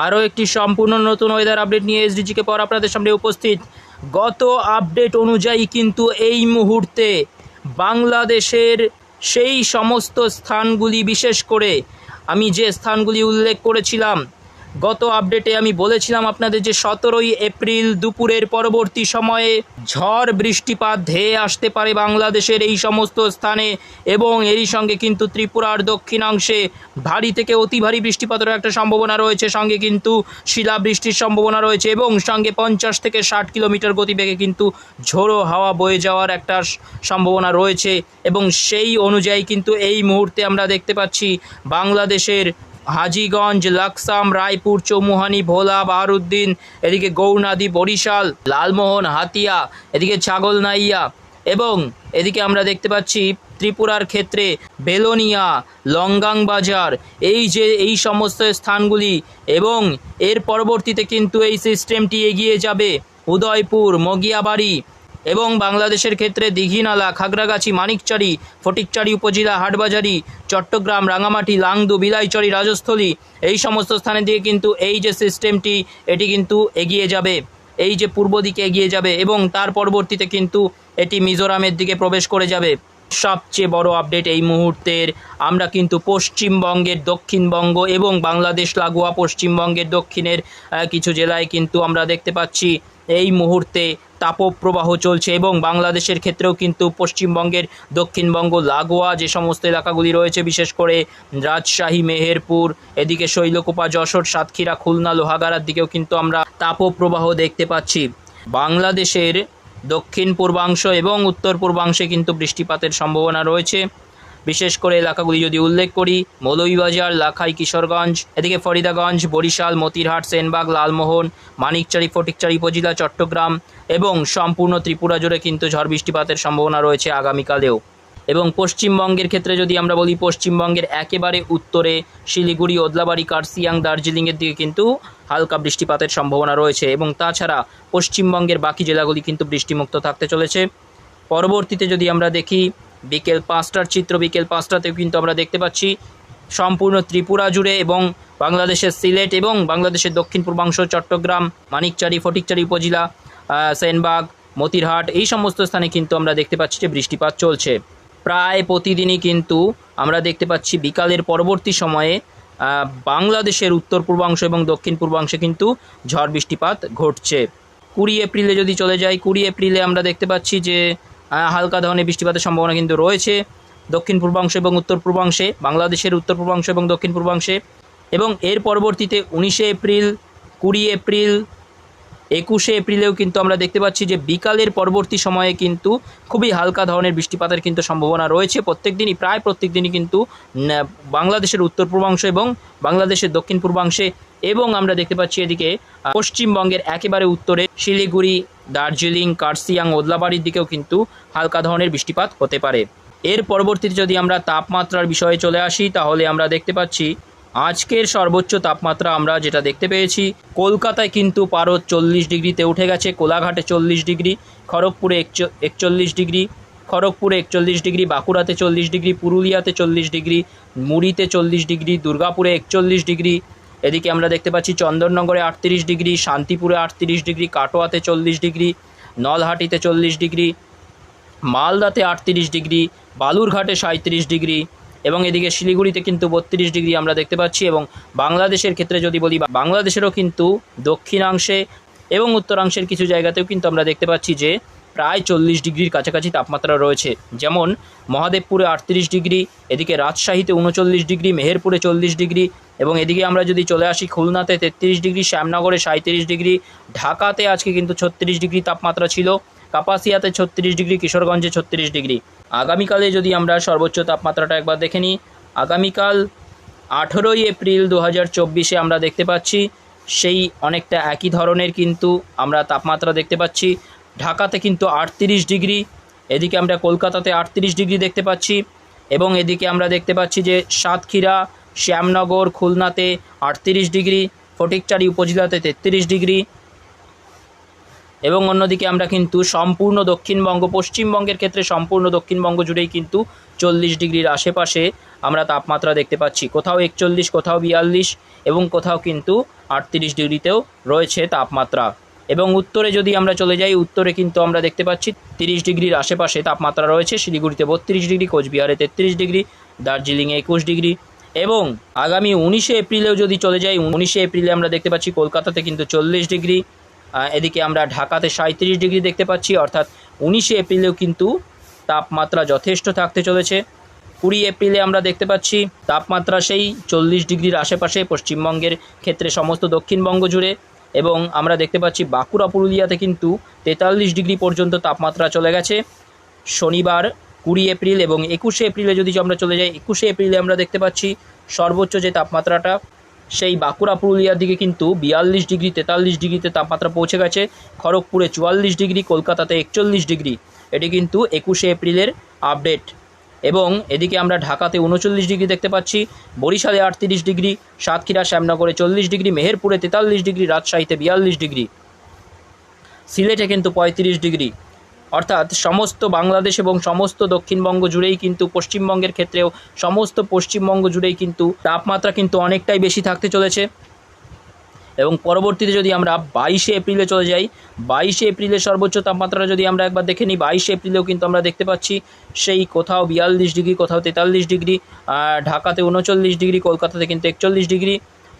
আরও একটি সম্পূর্ণ নতুন ওয়েদার আপডেট নিয়ে এসডিজিকে পর আপনাদের সামনে উপস্থিত। গত আপডেট অনুযায়ী কিন্তু এই মুহূর্তে বাংলাদেশের সেই সমস্ত স্থানগুলি, বিশেষ করে আমি যে স্থানগুলি উল্লেখ করেছিলাম গত আপডেটে, আমি বলেছিলাম আপনাদের যে 17ই এপ্রিল দুপুরের পরবর্তী সময়ে ঝড় বৃষ্টিপাত ধেয়ে আসতে পারে বাংলাদেশের এই সমস্ত স্থানে, এবং এরই সঙ্গে কিন্তু ত্রিপুরার দক্ষিণাংশে ভারী থেকে অতি ভারী বৃষ্টিপাতেরও একটা সম্ভাবনা রয়েছে, সঙ্গে কিন্তু শিলাবৃষ্টির সম্ভাবনা রয়েছে, এবং সঙ্গে 50 থেকে 60 কিলোমিটার গতিবেগে কিন্তু ঝোড়ো হাওয়া বয়ে যাওয়ার একটা সম্ভাবনা রয়েছে। এবং সেই অনুযায়ী কিন্তু এই মুহূর্তে আমরা দেখতে পাচ্ছি বাংলাদেশের হাজীগঞ্জ, লাকসাম, রায়পুর, চৌমুহানি, ভোলা, বাহারুদ্দিন, এদিকে গৌরনদী, বরিশাল, লালমোহন, হাতিয়া, এদিকে ছাগলনাইয়া, এবং এদিকে আমরা দেখতে পাচ্ছি ত্রিপুরার ক্ষেত্রে বেলোনিয়া, লঙ্গাং বাজার, এই সমস্ত স্থানগুলি, এবং এর পরবর্তীতে কিন্তু এই সিস্টেমটি এগিয়ে যাবে উদয়পুর, মগিয়াবাড়ি, এবং বাংলাদেশের ক্ষেত্রে দীঘিনালা, খাগড়াগাছি, মানিকচারি, ফটিকচারি উপজেলা, হাটবাজারি, চট্টগ্রাম, রাঙামাটি, লাংদু, বিলাইচরি, রাজস্থলী, এই সমস্ত স্থানের দিকে কিন্তু এই যে সিস্টেমটি এটি কিন্তু এগিয়ে যাবে, এই যে পূর্ব দিকে এগিয়ে যাবে, এবং তার পরবর্তীতে কিন্তু এটি মিজোরামের দিকে প্রবেশ করে যাবে। সবচেয়ে বড় আপডেট এই মুহূর্তের, আমরা কিন্তু পশ্চিমবঙ্গের, দক্ষিণবঙ্গ এবং বাংলাদেশ লাগোয়া পশ্চিমবঙ্গের দক্ষিণের কিছু জেলায় কিন্তু আমরা দেখতে পাচ্ছি এই মুহূর্তে তাপপ্রবাহ চলছে, এবং বাংলাদেশের ক্ষেত্রেও কিন্তু পশ্চিমবঙ্গের দক্ষিণবঙ্গ লাগোয়া যে সমস্ত এলাকাগুলি রয়েছে, বিশেষ করে রাজশাহী, মেহেরপুর, এদিকে শৈলকুপা, যশোর, সাতক্ষীরা, খুলনা, লোহাগাড়ার দিকেও কিন্তু আমরা তাপপ্রবাহ দেখতে পাচ্ছি। বাংলাদেশের দক্ষিণ পূর্বাংশ এবং উত্তর পূর্বাংশে কিন্তু বৃষ্টিপাতের সম্ভাবনা রয়েছে। বিশেষ করে এলাকাগুলি যদি উল্লেখ করি, মৌলভীবাজার, লাখাই, কিশোরগঞ্জ, এদিকে ফরিদাগঞ্জ, বরিশাল, মতিরহাট, সেনবাগ, লালমোহন, মানিকচারি, ফটিকচারি উপজেলা, চট্টগ্রাম, এবং সম্পূর্ণ ত্রিপুরা জুড়ে কিন্তু ঝড় বৃষ্টিপাতের সম্ভাবনা রয়েছে আগামীকালেও। এবং পশ্চিমবঙ্গের ক্ষেত্রে যদি আমরা বলি, পশ্চিমবঙ্গের একেবারে উত্তরে শিলিগুড়ি, ওদলাবাড়ি, কার্সিয়াং, দার্জিলিংয়ের দিকে কিন্তু হালকা বৃষ্টিপাতের সম্ভাবনা রয়েছে, এবং তাছাড়া পশ্চিমবঙ্গের বাকি জেলাগুলি কিন্তু বৃষ্টিমুক্ত থাকতে চলেছে। পরবর্তীতে যদি আমরা দেখি বিকেল 5টার চিত্র, বিকেল 5টাতেও কিন্তু আমরা দেখতে পাচ্ছি সম্পূর্ণ ত্রিপুরা জুড়ে এবং বাংলাদেশের সিলেট এবং বাংলাদেশের দক্ষিণ পূর্বাংশ, চট্টগ্রাম, মানিকচারি, ফটিকচারি উপজেলা, সেনবাগ, মতিরহাট, এই সমস্ত স্থানে কিন্তু আমরা দেখতে পাচ্ছি যে বৃষ্টিপাত চলছে। প্রায় প্রতিদিনই কিন্তু আমরা দেখতে পাচ্ছি বিকালের পরবর্তী সময়ে বাংলাদেশের উত্তর পূর্বাংশ এবং দক্ষিণ পূর্বাংশে কিন্তু ঝড় বৃষ্টিপাত ঘটছে। 20 এপ্রিলে যদি চলে যাই, 20 এপ্রিলে আমরা দেখতে পাচ্ছি যে হালকা ধরনের বৃষ্টিপাতের সম্ভাবনা কিন্তু রয়েছে দক্ষিণ পূর্বাংশ এবং উত্তর পূর্বাংশে, বাংলাদেশের উত্তর পূর্বাংশ এবং দক্ষিণ পূর্বাংশে। এবং এর পরবর্তীতে 19 এপ্রিল, 20 এপ্রিল, 21 এপ্রিলেও কিন্তু আমরা দেখতে পাচ্ছি যে বিকালের পরবর্তী সময়ে কিন্তু খুবই হালকা ধরনের বৃষ্টিপাতের কিন্তু সম্ভাবনা রয়েছে প্রায় প্রত্যেক দিনই কিন্তু বাংলাদেশের উত্তর পূর্বাংশ এবং বাংলাদেশের দক্ষিণ পূর্বাংশে। এবং আমরা দেখতে পাচ্ছি এদিকে পশ্চিমবঙ্গের একেবারে উত্তরে শিলিগুড়ি, দার্জিলিং, কার্সিয়াং, ওদলাবাড়ির দিকেও কিন্তু হালকা ধরনের বৃষ্টিপাত হতে পারে। এর পরবর্তীতে যদি আমরা তাপমাত্রার বিষয়ে চলে আসি, তাহলে আমরা দেখতে পাচ্ছি আজকের সর্বোচ্চ তাপমাত্রা আমরা যেটা দেখতে পেয়েছি, কলকাতায় কিন্তু পারদ 40 ডিগ্রিতে উঠে গেছে, কোলাঘাটে 40 ডিগ্রি, খড়গপুরে 41 ডিগ্রি, খড়গপুরে 41 ডিগ্রি, বাঁকুড়াতে 40 ডিগ্রি, পুরুলিয়াতে 40 ডিগ্রি, মুড়িতে 40 ডিগ্রি, দুর্গাপুরে 41 ডিগ্রি, এদিকে আমরা দেখতে পাচ্ছি চন্দননগরে 38 ডিগ্রি, শান্তিপুরে 38 ডিগ্রি, কাটোয়াতে 40 ডিগ্রি, নলহাটিতে 40 ডিগ্রি, মালদাতে 38 ডিগ্রি, বালুরঘাটে 37 ডিগ্রি, এবং এদিকে শিলিগুড়িতে কিন্তু 32 ডিগ্রি আমরা দেখতে পাচ্ছি। এবং বাংলাদেশের ক্ষেত্রে যদি বলি, বাংলাদেশেরও কিন্তু দক্ষিণাংশে এবং উত্তরাংশের কিছু জায়গাতেও কিন্তু আমরা দেখতে পাচ্ছি যে প্রায় 40 ডিগ্রির কাছাকাছি তাপমাত্রা রয়েছে। যেমন মহাদেবপুরে 38 ডিগ্রি, এদিকে রাজশাহীতে 39 ডিগ্রি, মেহেরপুরে 40 ডিগ্রি, এবং এদিকে আমরা যদি চলে আসি খুলনাতে 33 ডিগ্রি, শ্যামনগরে 37 ডিগ্রি, ঢাকাতে আজকে কিন্তু 36 ডিগ্রি তাপমাত্রা ছিল, কাপাসিয়াতে 36 ডিগ্রি, কিশোরগঞ্জে 36 ডিগ্রি। আগামীকালে যদি আমরা সর্বোচ্চ তাপমাত্রাটা একবার দেখে নিই, আগামীকাল 18ই এপ্রিল 2024 আমরা দেখতে পাচ্ছি সেই অনেকটা একই ধরনের কিন্তু আমরা তাপমাত্রা দেখতে পাচ্ছি। ঢাকাতে কিন্তু 38 ডিগ্রি, এদিকে আমরা কলকাতাতে 38 ডিগ্রি দেখতে পাচ্ছি, এবং এদিকে আমরা দেখতে পাচ্ছি যে সাতক্ষীরা, শ্যামনগর, খুলনাতে 38 ডিগ্রি, ফটিকচারি উপজেলাতে 33 ডিগ্রি, এবং অন্যদিকে আমরা কিন্তু সম্পূর্ণ দক্ষিণবঙ্গ, পশ্চিমবঙ্গের ক্ষেত্রে সম্পূর্ণ দক্ষিণবঙ্গ জুড়েই কিন্তু 40 ডিগ্রির আশেপাশে আমরা তাপমাত্রা দেখতে পাচ্ছি, কোথাও 41, কোথাও 42 এবং কোথাও কিন্তু 38 ডিগ্রিতেও রয়েছে তাপমাত্রা। এবং উত্তরে যদি আমরা চলে যাই, উত্তরে কিন্তু আমরা দেখতে পাচ্ছি 30 ডিগ্রির আশেপাশে তাপমাত্রা রয়েছে। শিলিগুড়িতে 32 ডিগ্রি, কোচবিহারে 33 ডিগ্রি, দার্জিলিংয়ে 21 ডিগ্রি। এবং আগামী 19শে এপ্রিলেও যদি চলে যাই, 19শে এপ্রিলে আমরা দেখতে পাচ্ছি কলকাতাতে কিন্তু 40 ডিগ্রি, এদিকে আমরা ঢাকাতে 37 ডিগ্রি দেখতে পাচ্ছি। অর্থাৎ 19শে এপ্রিলেও কিন্তু তাপমাত্রা যথেষ্ট থাকতে চলেছে। 20 এপ্রিলে আমরা দেখতে পাচ্ছি তাপমাত্রা সেই 40 ডিগ্রির আশেপাশে পশ্চিমবঙ্গের ক্ষেত্রে সমস্ত দক্ষিণবঙ্গ জুড়ে। এবং আমরা দেখতে পাচ্ছি বাঁকুড়া, পুরুলিয়াতে কিন্তু 43 ডিগ্রি পর্যন্ত তাপমাত্রা চলে গেছে শনিবার 20 এপ্রিল। এবং 21শে এপ্রিলে যদি আমরা চলে যাই, 21শে এপ্রিলে আমরা দেখতে পাচ্ছি সর্বোচ্চ যে তাপমাত্রাটা সেই বাঁকুড়া, পুরুলিয়ার দিকে কিন্তু 42 ডিগ্রি, 43 ডিগ্রিতে তাপমাত্রা পৌঁছে গেছে। খড়গপুরে 44 ডিগ্রি, কলকাতাতে 41 ডিগ্রি। এটি কিন্তু 21শে এপ্রিলের আপডেট। এবং এদিকে আমরা ঢাকাতে 39 ডিগ্রি দেখতে পাচ্ছি, বরিশালে 38 ডিগ্রি, সাতক্ষীরা, শ্যামনগরে 40 ডিগ্রি, মেহেরপুরে 43 ডিগ্রি, রাজশাহীতে 42 ডিগ্রি, সিলেটে কিন্তু 35 ডিগ্রি। অর্থাৎ সমস্ত বাংলাদেশ এবং সমস্ত দক্ষিণবঙ্গ জুড়েই কিন্তু, পশ্চিমবঙ্গের ক্ষেত্রেও সমস্ত পশ্চিমবঙ্গ জুড়েই কিন্তু তাপমাত্রা কিন্তু অনেকটাই বেশি থাকতে চলেছে। এবং পরবর্তীতে যদি আমরা 22শে এপ্রিলে চলে যাই, 22শে এপ্রিলের সর্বোচ্চ তাপমাত্রা যদি আমরা একবার দেখে নিই, 22শে এপ্রিলেও কিন্তু আমরা দেখতে পাচ্ছি সেই কোথাও 42 ডিগ্রি, কোথাও 43 ডিগ্রি, ঢাকাতে 39 ডিগ্রি, কলকাতাতে কিন্তু 41 ডিগ্রি।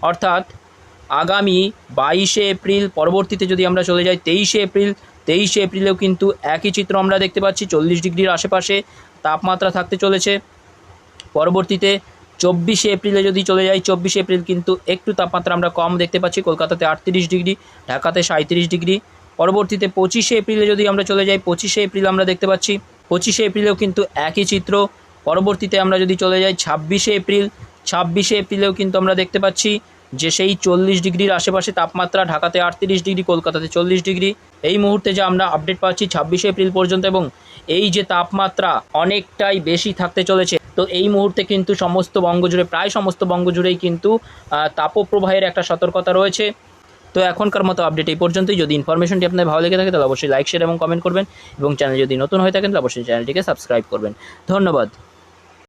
অর্থাৎ আগামী 22শে এপ্রিল, পরবর্তীতে যদি আমরা চলে যাই 23শে এপ্রিল, 23শে এপ্রিলেও কিন্তু একই চিত্র আমরা দেখতে পাচ্ছি, 40 ডিগ্রির আশেপাশে তাপমাত্রা থাকতে চলেছে। পরবর্তীতে 24শে এপ্রিলে যদি চলে যাই, 24শে এপ্রিল কিন্তু একটু তাপমাত্রা আমরা কম দেখতে পাচ্ছি, কলকাতাতে 38 ডিগ্রি, ঢাকাতে 37 ডিগ্রি। পরবর্তীতে 25শে এপ্রিলে যদি আমরা চলে যাই, 25শে এপ্রিল আমরা দেখতে পাচ্ছি 25শে এপ্রিলেও কিন্তু একই চিত্র। পরবর্তীতে আমরা যদি চলে যাই 26শে এপ্রিল, 26শে এপ্রিলেও কিন্তু আমরা দেখতে পাচ্ছি যে সেই 40 ডিগ্রির আশেপাশে তাপমাত্রা, ঢাকাতে 38 ডিগ্রি, কলকাতাতে 40 ডিগ্রি। এই মুহূর্তে যে আমরা আপডেট পাচ্ছি 26শে এপ্রিল পর্যন্ত, এবং এই যে তাপমাত্রা অনেকটাই বেশি থাকতে চলেছে। তো এই মুহূর্তে কিন্তু সমস্ত বঙ্গজুড়ে, প্রায় সমস্ত বঙ্গজুড়েই কিন্তু তাপপ্রবাহের একটা সতর্কতা রয়েছে। তো এখনকার মতো আপডেট এই পর্যন্তই। যদি ইনফরমেশনটি আপনার ভালো লেগে থাকে তাহলে অবশ্যই লাইক, শেয়ার এবং কমেন্ট করবেন। এবং চ্যানেল যদি নতুন হয়ে থাকেন তাহলে অবশ্যই চ্যানেলটিকে সাবস্ক্রাইব করবেন। ধন্যবাদ।